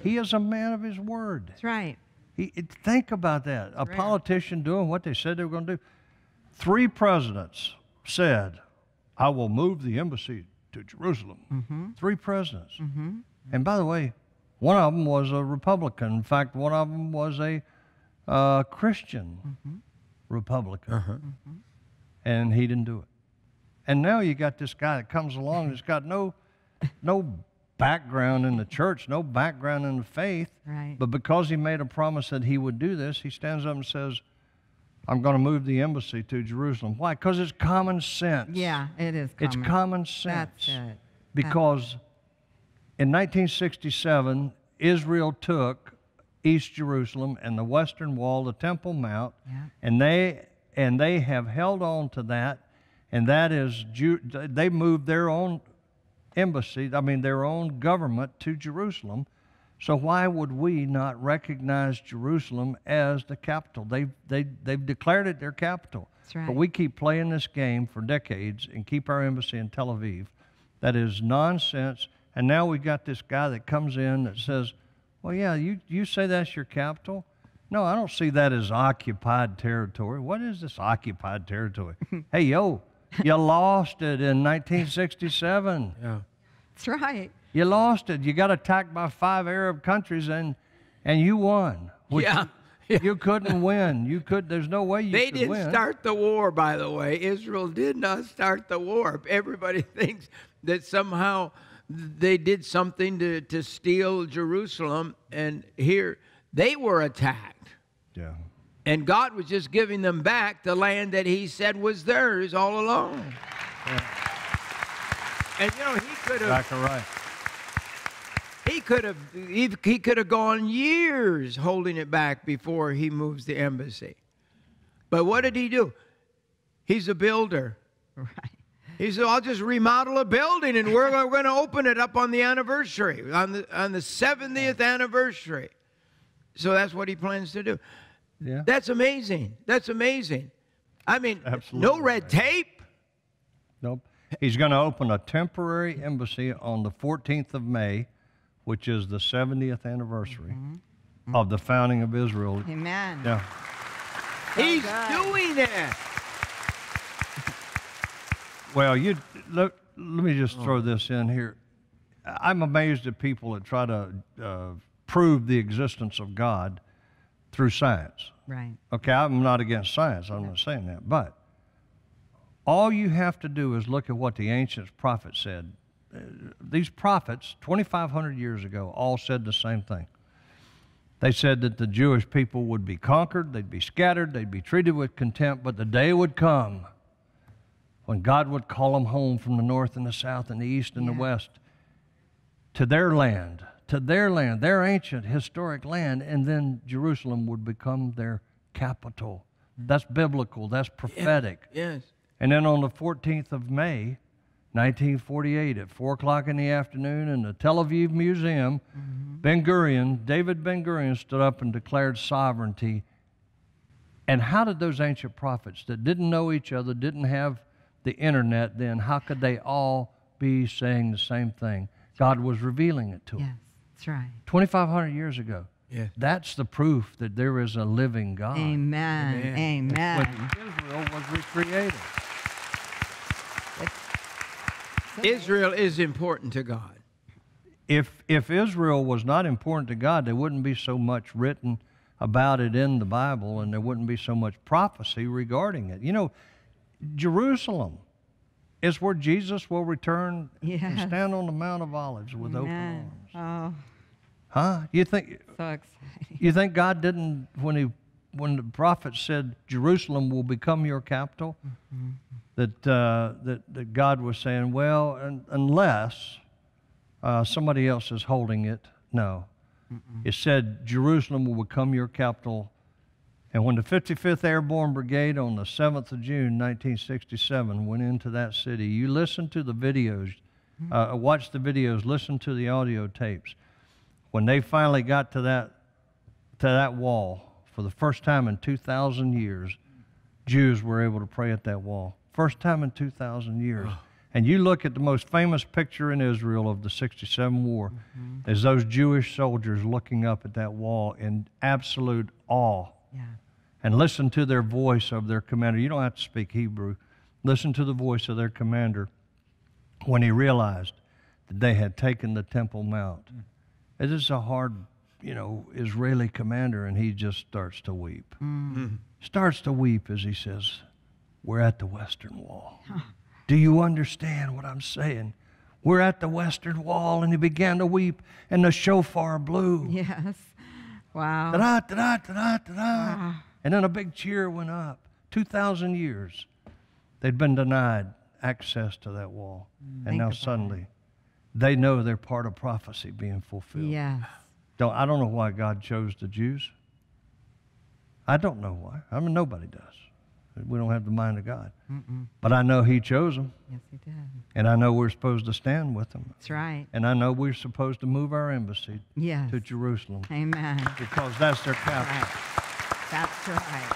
He is a man of his word. That's right. Think about that. A politician doing what they said they were going to do. 3 presidents said, I will move the embassy to Jerusalem. 3 presidents. And by the way, one of them was a Republican. In fact, one of them was a Christian Republican. And he didn't do it. And now you got this guy that comes along that's got no background in the church, no background in the faith. Right. But because he made a promise that he would do this, he stands up and says, I'm going to move the embassy to Jerusalem. Why? Because it's common sense. Yeah, it is common. It's common sense. That's it. Because in 1967, Israel took East Jerusalem and the Western Wall, the Temple Mount, and they have held on to that, and that is, they moved their own embassy, their own government to Jerusalem. So why would we not recognize Jerusalem as the capital? They've declared it their capital. That's right. But we keep playing this game for decades and keep our embassy in Tel Aviv. That is nonsense. And now we've got this guy that comes in that says, well, yeah, you say that's your capital? No, I don't see that as occupied territory. What is this occupied territory? Hey, yo, you lost it in 1967. Yeah. That's right. You lost it. You got attacked by 5 Arab countries, and you won. Yeah. You couldn't win. There's no way you could win. They didn't start the war, by the way. Israel did not start the war. Everybody thinks that somehow they did something to steal Jerusalem, and here they were attacked. Yeah. And God was just giving them back the land that he said was theirs all along. Yeah. And you know, he could have Bakker, right. he could have gone years holding it back before he moves the embassy. But what did he do? He's a builder. Right. He said, I'll just remodel a building and we're going to open it up on the anniversary, on the 70th anniversary. So that's what he plans to do. Yeah. That's amazing. That's amazing. I mean, Absolutely no red tape. Nope. He's going to open a temporary embassy on the 14th of May, which is the 70th anniversary of the founding of Israel. Amen. Yeah. He's doing that. Well, let me just throw this in here. I'm amazed at people that try to prove the existence of God through science. Right. Okay, I'm not against science. I'm not saying that. But all you have to do is look at what the ancient prophets said. These prophets, 2,500 years ago, all said the same thing. They said that the Jewish people would be conquered, they'd be scattered, they'd be treated with contempt, but the day would come when God would call them home from the north and the south and the east and the west to their land, their ancient historic land, and then Jerusalem would become their capital. That's biblical, that's prophetic. Yes. And then on the 14th of May, 1948, at 4 o'clock in the afternoon in the Tel Aviv Museum, David Ben Gurion stood up and declared sovereignty. And how did those ancient prophets that didn't know each other, didn't have the internet then, how could they all be saying the same thing? God was revealing it to them. Yes, that's right. 2,500 years ago. Yes. That's the proof that there is a living God. Amen. Amen. When Israel was recreated. Israel is important to God. If Israel was not important to God, there wouldn't be so much written about it in the Bible, and there wouldn't be so much prophecy regarding it. You know, Jerusalem is where Jesus will return and stand on the Mount of Olives with open arms. Oh, Huh? You think so exciting. You think God didn't, when the prophet said Jerusalem will become your capital, that God was saying, well, unless somebody else is holding it? No. It said Jerusalem will become your capital. And when the 55th Airborne Brigade on the 7th of June, 1967, went into that city, you listen to the videos, watch the videos, listen to the audio tapes. When they finally got to that wall, for the first time in 2,000 years, Jews were able to pray at that wall. First time in 2,000 years. And you look at the most famous picture in Israel of the 67 war, is those Jewish soldiers looking up at that wall in absolute awe. Yeah. And listen to their voice of their commander. You don't have to speak Hebrew. Listen to the voice of their commander when he realized that they had taken the Temple Mount. It is a hard, Israeli commander, and he just starts to weep. Starts to weep as he says, we're at the Western Wall. Do you understand what I'm saying? We're at the Western Wall, and he began to weep, and the shofar blew. Yes. Wow. Da-da, da-da, da-da, da-da. Wow. And then a big cheer went up. 2,000 years they'd been denied access to that wall. And now suddenly they know they're part of prophecy being fulfilled. Yes. I don't know why God chose the Jews. I don't know why. I mean, nobody does. We don't have the mind of God. But I know he chose them. Yes, he did. And I know we're supposed to stand with them. That's right. And I know we're supposed to move our embassy Yes. to Jerusalem Amen. because that's their capital. Right. That's right.